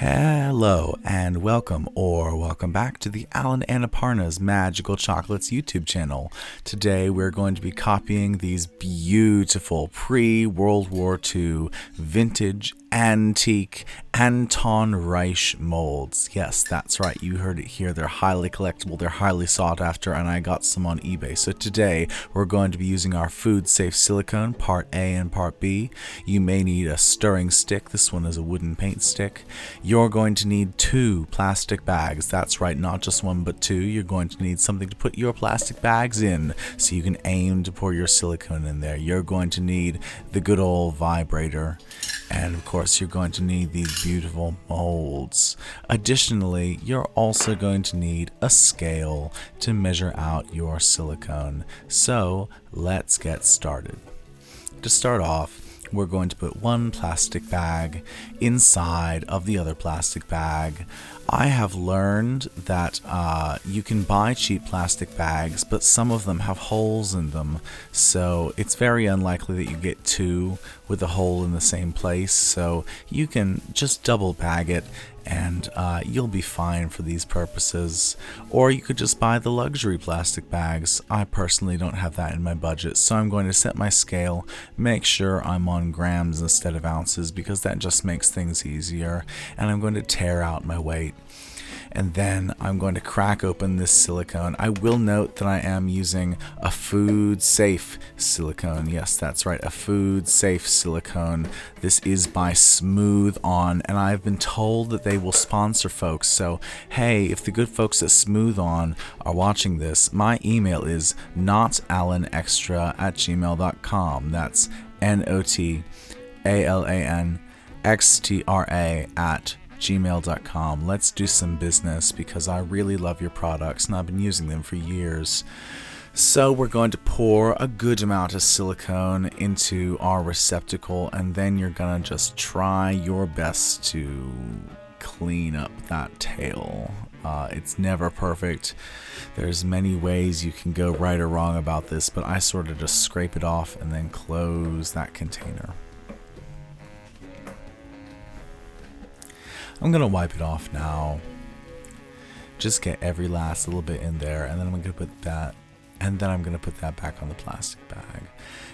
Hello and welcome back to the Alan Anaparna's Magical Chocolates YouTube channel. Today we're going to be copying these beautiful pre-World War II vintage antique Anton Reich molds. Yes, that's right, you heard it here. They're highly collectible, they're highly sought after, and I got some on eBay. So today we're going to be using our food safe silicone, part A and part B. You may need a stirring stick. This one is a wooden paint stick. You're going to need 2 plastic bags. That's right, not just 1 but 2. You're going to need something to put your plastic bags in so you can aim to pour your silicone in there. You're going to need the good old vibrator. And of course, you're going to need these beautiful molds. Additionally, you're also going to need a scale to measure out your silicone. So let's get started. To start off, we're going to put 1 plastic bag inside of the other plastic bag. I have learned that you can buy cheap plastic bags, but some of them have holes in them, so it's very unlikely that you get 2 with a hole in the same place, so you can just double bag it and you'll be fine for these purposes. Or you could just buy the luxury plastic bags. I personally don't have that in my budget, so I'm going to set my scale, make sure I'm on grams instead of ounces, because that just makes things easier, and I'm going to tear out my weight. And then I'm going to crack open this silicone. I will note that I am using a food safe silicone. Yes, that's right, a food safe silicone. This is by Smooth On, and I've been told that they will sponsor folks. So hey, if the good folks at Smooth On are watching this, my email is notalanextra@gmail.com. That's notalanxtra@gmail.com. Let's do some business, because I really love your products and I've been using them for years. So we're going to pour a good amount of silicone into our receptacle, and then you're gonna just try your best to clean up that tail. It's never perfect. There's many ways you can go right or wrong about this, but I sort of just scrape it off and then close that container. I'm going to wipe it off now. Just get every last little bit in there, and then I'm going to put that, and then I'm going to put that back on the plastic bag.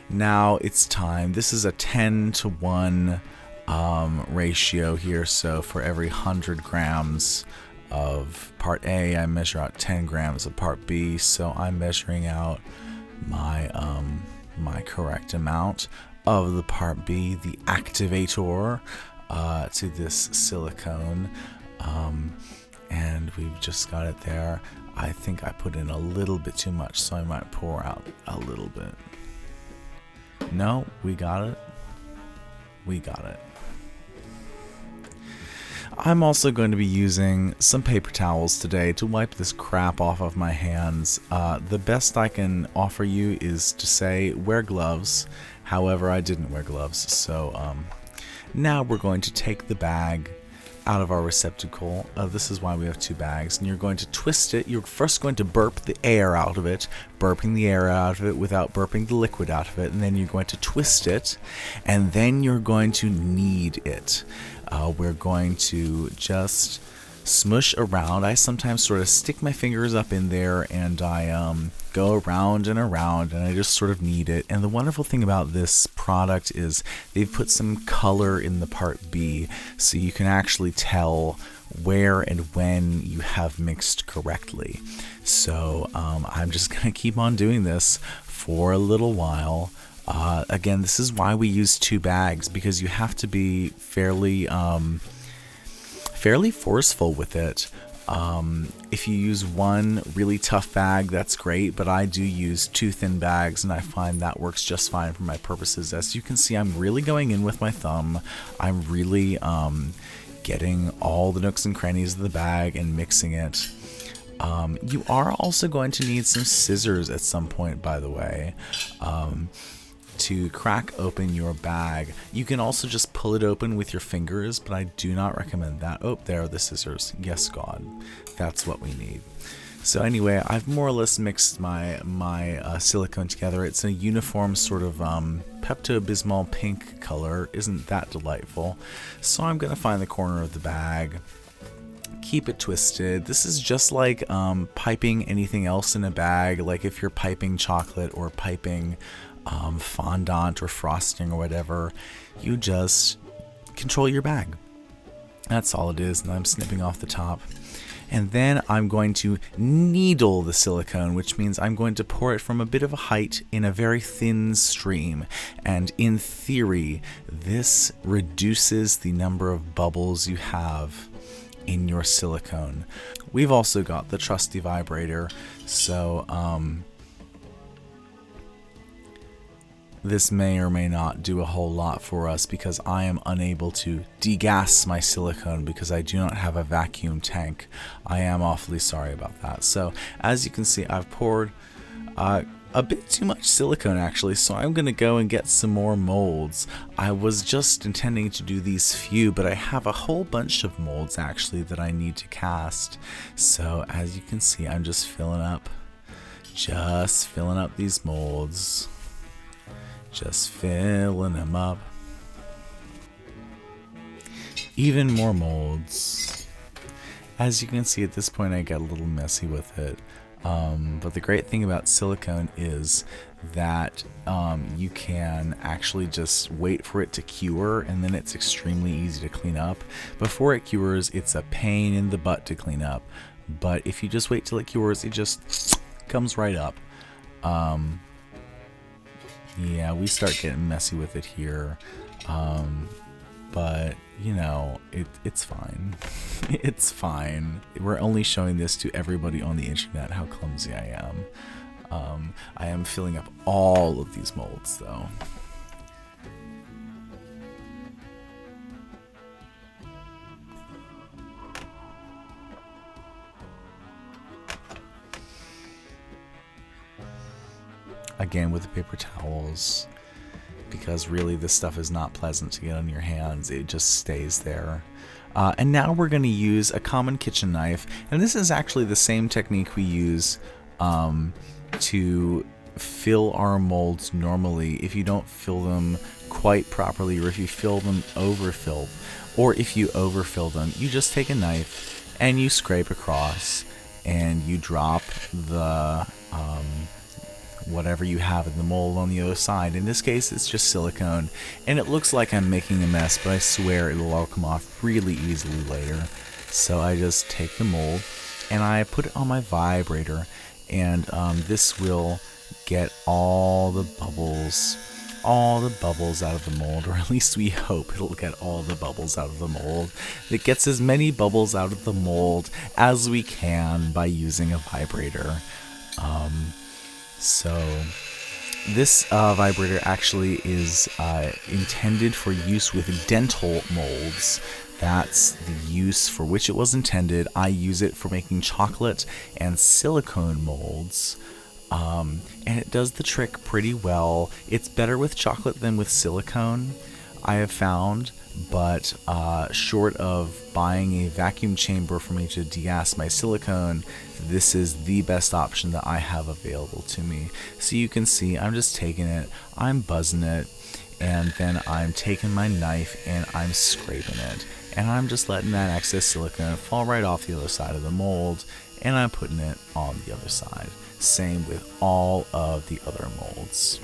Now it's time. This is a 10-to-1 ratio here, so for every 100 grams of part A, I measure out 10 grams of part B, so I'm measuring out my my correct amount of the part B, the activator, to this silicone, and we've just got it there. I think I put in a little bit too much, so I might pour out a little bit. No, we got it. We got it. I'm also going to be using some paper towels today to wipe this crap off of my hands. The best I can offer you is to say wear gloves. However, I didn't wear gloves, so now we're going to take the bag out of our receptacle. This is why we have 2 bags, and you're going to twist it. You're first going to burp the air out of it, burping the air out of it without burping the liquid out of it, and then you're going to twist it, and then you're going to knead it. We're going to just smush around. I sometimes sort of stick my fingers up in there, and I go around and around, and I just sort of knead it. And the wonderful thing about this product is they've put some color in the part B, so you can actually tell where and when you have mixed correctly. So I'm just gonna keep on doing this for a little while. Again, this is why we use 2 bags, because you have to be fairly forceful with it. If you use 1 really tough bag, that's great, but I do use 2 thin bags, and I find that works just fine for my purposes. As you can see, I'm really going in with my thumb. I'm really getting all the nooks and crannies of the bag and mixing it. You are also going to need some scissors at some point, by the way, to crack open your bag. You can also just pull it open with your fingers, but I do not recommend that. Oh, there are the scissors. Yes, God, that's what we need. So anyway, I've more or less mixed my silicone together. It's a uniform sort of Pepto-Bismol pink color. Isn't that delightful? So I'm gonna find the corner of the bag, keep it twisted. This is just like piping anything else in a bag. Like if you're piping chocolate or piping fondant or frosting or whatever, you just control your bag. That's all it is. And I'm snipping off the top. And then I'm going to needle the silicone, which means I'm going to pour it from a bit of a height in a very thin stream. And in theory, this reduces the number of bubbles you have in your silicone. We've also got the trusty vibrator, so this may or may not do a whole lot for us because I am unable to degas my silicone because I do not have a vacuum tank. I am awfully sorry about that. So as you can see, I've poured a bit too much silicone actually, so I'm gonna go and get some more molds. I was just intending to do these few, but I have a whole bunch of molds actually that I need to cast. So as you can see, I'm just filling up these molds. Just filling them up. Even more molds. As you can see at this point, I got a little messy with it. But the great thing about silicone is that you can actually just wait for it to cure, and then it's extremely easy to clean up. Before it cures, it's a pain in the butt to clean up. But if you just wait till it cures, it just comes right up. Yeah, we start getting messy with it here, but you know, it's fine. It's fine. We're only showing this to everybody on the internet how clumsy I am. I am filling up all of these molds though. Again with the paper towels, because really this stuff is not pleasant to get on your hands. It just stays there. And now we're going to use a common kitchen knife, and this is actually the same technique we use to fill our molds normally if you don't fill them quite properly, or if you fill them overfilled, or if you overfill them, you just take a knife and you scrape across and you drop the whatever you have in the mold on the other side. In this case, it's just silicone, and it looks like I'm making a mess, but I swear it'll all come off really easily later. So I just take the mold and I put it on my vibrator, and this will get all the bubbles out of the mold, or at least we hope it'll get all the bubbles out of the mold. It gets as many bubbles out of the mold as we can by using a vibrator. So this vibrator actually is intended for use with dental molds. That's the use for which it was intended. I use it for making chocolate and silicone molds. And it does the trick pretty well. It's better with chocolate than with silicone, I have found, but short of buying a vacuum chamber for me to degas my silicone, this is the best option that I have available to me. So you can see I'm just taking it, I'm buzzing it, and then I'm taking my knife and I'm scraping it. And I'm just letting that excess silicone fall right off the other side of the mold, and I'm putting it on the other side. Same with all of the other molds.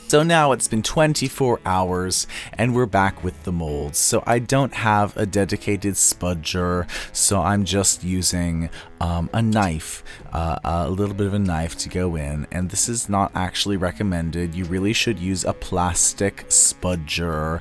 So now it's been 24 hours and we're back with the molds. So I don't have a dedicated spudger, so I'm just using a knife, a little bit of a knife to go in. And this is not actually recommended. You really should use a plastic spudger,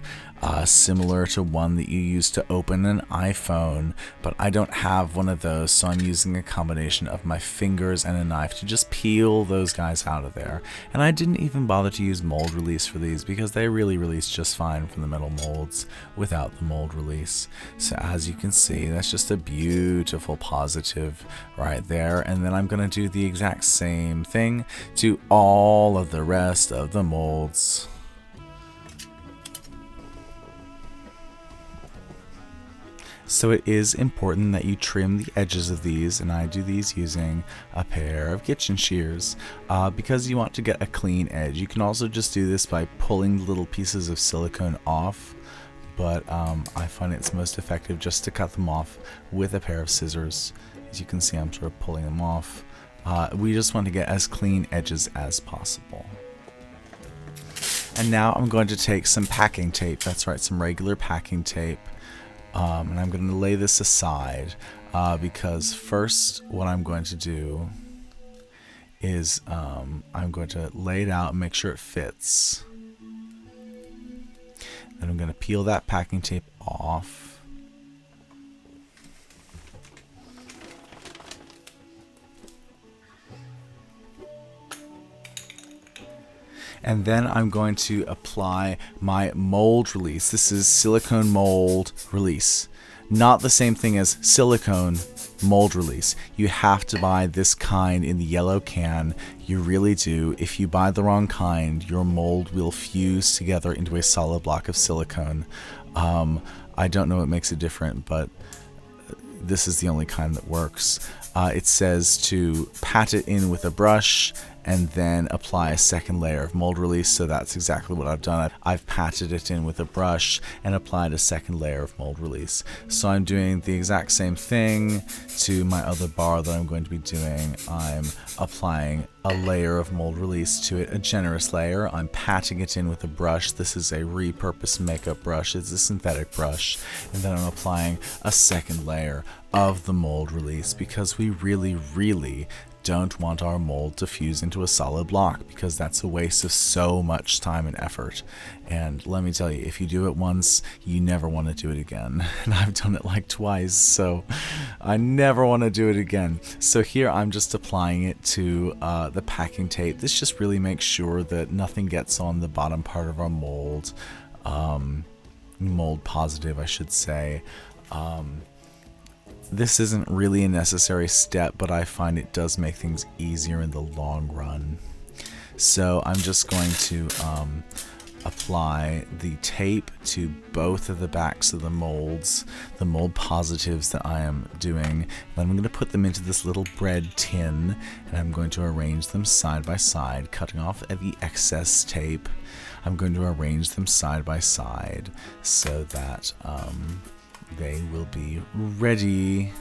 similar to one that you use to open an iPhone, but I don't have one of those, so I'm using a combination of my fingers and a knife to just peel those guys out of there. And I didn't even bother to use mold release for these because they really release just fine from the metal molds without the mold release. So as you can see, that's just a beautiful positive right there. And then I'm going to do the exact same thing to all of the rest of the molds. So it is important that you trim the edges of these, and I do these using a pair of kitchen shears because you want to get a clean edge. You can also just do this by pulling little pieces of silicone off, but I find it's most effective just to cut them off with a pair of scissors. As you can see, I'm sort of pulling them off. We just want to get as clean edges as possible. And now I'm going to take some packing tape, that's right, some regular packing tape, and I'm going to lay this aside because first what I'm going to do is I'm going to lay it out and make sure it fits. Then I'm going to peel that packing tape off. And then I'm going to apply my mold release. This is silicone mold release. Not the same thing as silicone mold release. You have to buy this kind in the yellow can. You really do. If you buy the wrong kind, your mold will fuse together into a solid block of silicone. I don't know what makes it different, but this is the only kind that works. It says to pat it in with a brush and then apply a second layer of mold release, so that's exactly what I've done. I've patted it in with a brush and applied a second layer of mold release. So I'm doing the exact same thing to my other bar that I'm going to be doing. I'm applying a layer of mold release to it, a generous layer. I'm patting it in with a brush. This is a repurposed makeup brush. It's a synthetic brush. And then I'm applying a second layer of the mold release because we really don't want our mold to fuse into a solid block, because that's a waste of so much time and effort. And let me tell you, if you do it once, you never want to do it again. And I've done it like twice, so I never want to do it again. So here I'm just applying it to the packing tape. This just really makes sure that nothing gets on the bottom part of our mold. Mold positive, I should say. This isn't really a necessary step, but I find it does make things easier in the long run. So I'm just going to apply the tape to both of the backs of the molds, the mold positives that I am doing. Then I'm going to put them into this little bread tin, and I'm going to arrange them side by side, cutting off the excess tape. I'm going to arrange them side by side so that they will be ready.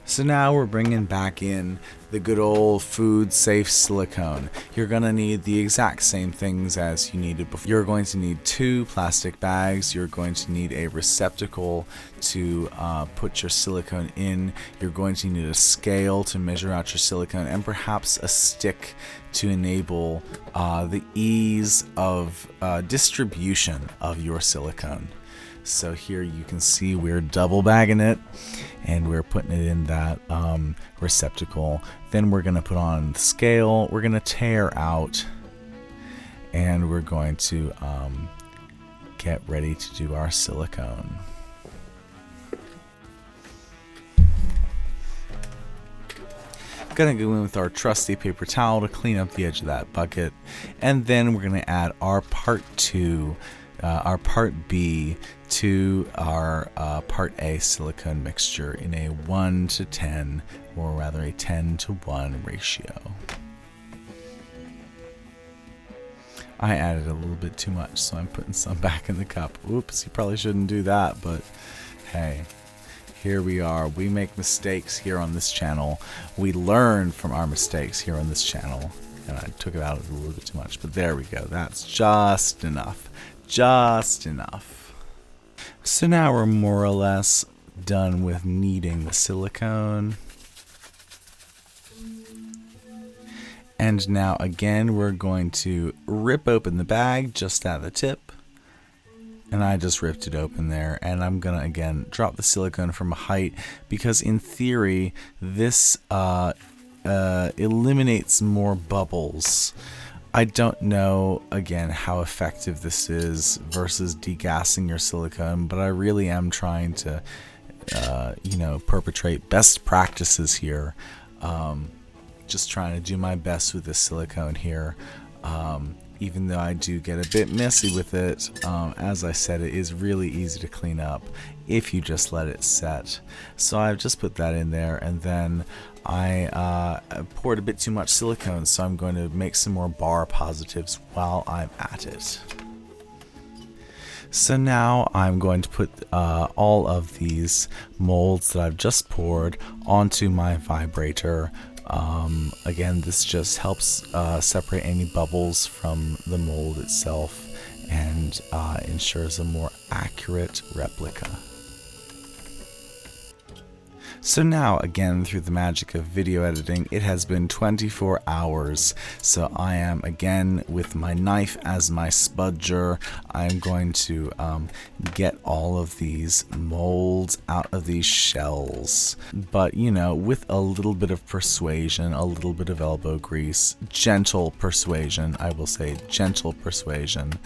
So now we're bringing back in the good old food safe silicone. You're going to need the exact same things as you needed before. You're going to need 2 plastic bags. You're going to need a receptacle to put your silicone in. You're going to need a scale to measure out your silicone, and perhaps a stick to enable the ease of distribution of your silicone. So here you can see we're double bagging it, and we're putting it in that receptacle. Then we're going to put on the scale, we're going to tear out, and we're going to get ready to do our silicone. Gonna go in with our trusty paper towel to clean up the edge of that bucket, and then we're going to add our part 2, our part B, to our part A silicone mixture in a 1:10, or rather a 10:1 ratio. I added a little bit too much, so I'm putting some back in the cup. Oops, you probably shouldn't do that, but hey, here we are. We make mistakes here on this channel. We learn from our mistakes here on this channel. And I took it out a little bit too much, but there we go. That's just enough. Just enough. So now we're more or less done with kneading the silicone. And now again, we're going to rip open the bag just at the tip. And I just ripped it open there. And I'm going to, again, drop the silicone from a height, because in theory, this eliminates more bubbles. I don't know, again, how effective this is versus degassing your silicone, but I really am trying to, perpetrate best practices here. just trying to do my best with this silicone here. Even though I do get a bit messy with it, as I said, it is really easy to clean up if you just let it set. So I've just put that in there, and then I poured a bit too much silicone, so I'm going to make some more bar positives while I'm at it. So now I'm going to put all of these molds that I've just poured onto my vibrator. Again, this just helps separate any bubbles from the mold itself and ensures a more accurate replica. So now, again, through the magic of video editing, it has been 24 hours. So I am, again, with my knife as my spudger, I'm going to get all of these molds out of these shells. But, you know, with a little bit of persuasion, a little bit of elbow grease, gentle persuasion, I will say gentle persuasion.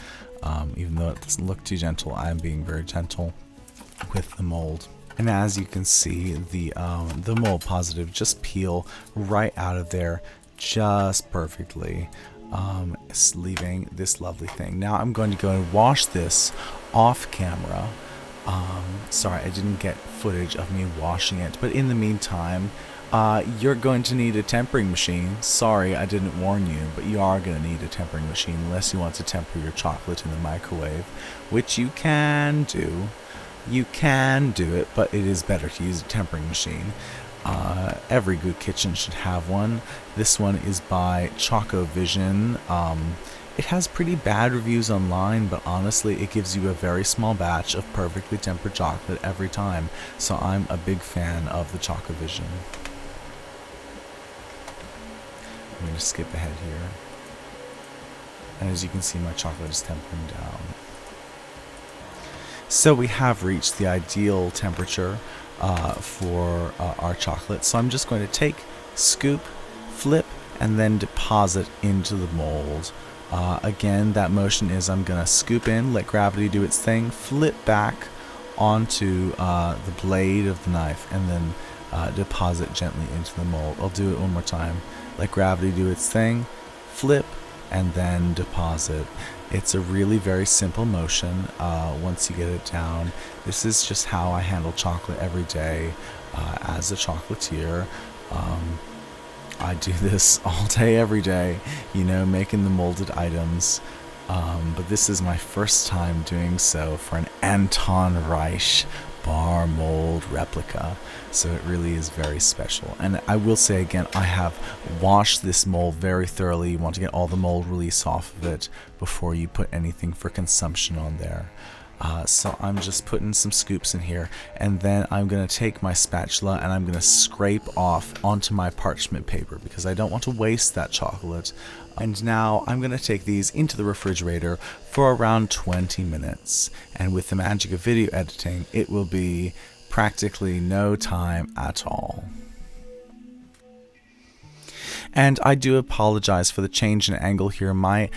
Even though it doesn't look too gentle, I'm being very gentle with the mold. And as you can see, the mold positive just peel right out of there just perfectly, leaving this lovely thing. Now I'm going to go and wash this off camera. Sorry, I didn't get footage of me washing it, but in the meantime, you're going to need a tempering machine. Sorry, I didn't warn you, but you are going to need a tempering machine unless you want to temper your chocolate in the microwave, which you can do. You can do it, but it is better to use a tempering machine. Every good kitchen should have one. This one is by Choco Vision. It has pretty bad reviews online, but honestly, it gives you a very small batch of perfectly tempered chocolate every time. So I'm a big fan of the Choco Vision. I'm going to skip ahead here. And as you can see, my chocolate is tempering down. So we have reached the ideal temperature for our chocolate. So I'm just going to take, scoop, flip, and then deposit into the mold. Again, that motion is I'm going to scoop in, let gravity do its thing, flip back onto the blade of the knife, and then deposit gently into the mold. I'll do it one more time. Let gravity do its thing, flip, and then deposit. It's a really very simple motion once you get it down. This is just how I handle chocolate every day as a chocolatier. I do this all day, every day, you know, making the molded items. But this is my first time doing so for an Anton Reich bar mold replica, so it really is very special. And I will say again, I have washed this mold very thoroughly. You want to get all the mold release off of it before you put anything for consumption on there. So I'm just putting some scoops in here, and then I'm going to take my spatula and I'm going to scrape off onto my parchment paper because I don't want to waste that chocolate. And now I'm going to take these into the refrigerator for around 20 minutes. And with the magic of video editing, it will be practically no time at all. And I do apologize for the change in angle here. My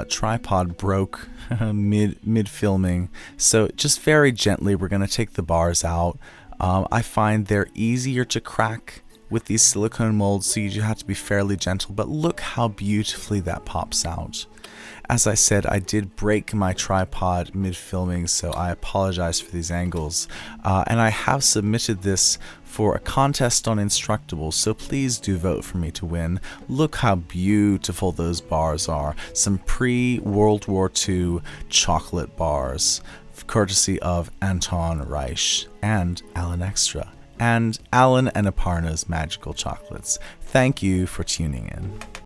tripod broke mid filming, so just very gently we're going to take the bars out. I find they're easier to crack with these silicone molds, so you have to be fairly gentle, but look how beautifully that pops out. As I said, I did break my tripod mid-filming, so I apologize for these angles. And I have submitted this for a contest on Instructables, so please do vote for me to win. Look how beautiful those bars are. Some pre-World War II chocolate bars, courtesy of Anton Reich and Alan Extra, and Alan and Aparna's Magical Chocolates. Thank you for tuning in.